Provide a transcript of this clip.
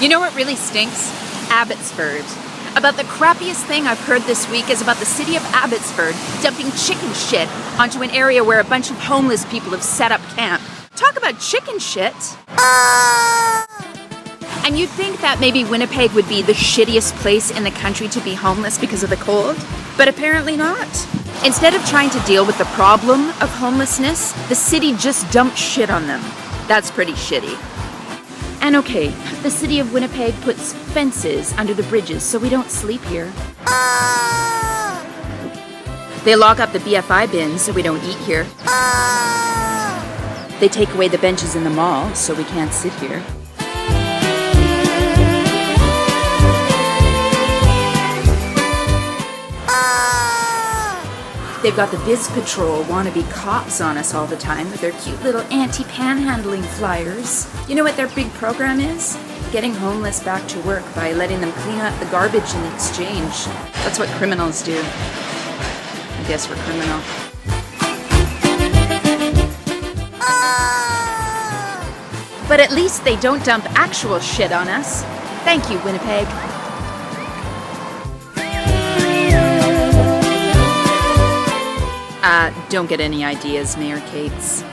You know what really stinks? Abbotsford. About the crappiest thing I've heard this week is about the city of Abbotsford dumping chicken shit onto an area where a bunch of homeless people have set up camp. Talk about chicken shit. And you'd think that maybe Winnipeg would be the shittiest place in the country to be homeless because of the cold, but apparently not. Instead of trying to deal with the problem of homelessness, the city just dumped shit on them. That's pretty shitty. And okay, the city of Winnipeg puts fences under the bridges so we don't sleep here. They lock up the BFI bins so we don't eat here. They take away the benches in the mall so we can't sit here. They've got the Biz Patrol wannabe cops on us all the time with their cute little anti-panhandling flyers. You know what their big program is? Getting homeless back to work by letting them clean up the garbage in exchange. That's what criminals do. I guess we're criminal. But at least they don't dump actual shit on us. Thank you, Winnipeg. Don't get any ideas, Mayor Cates.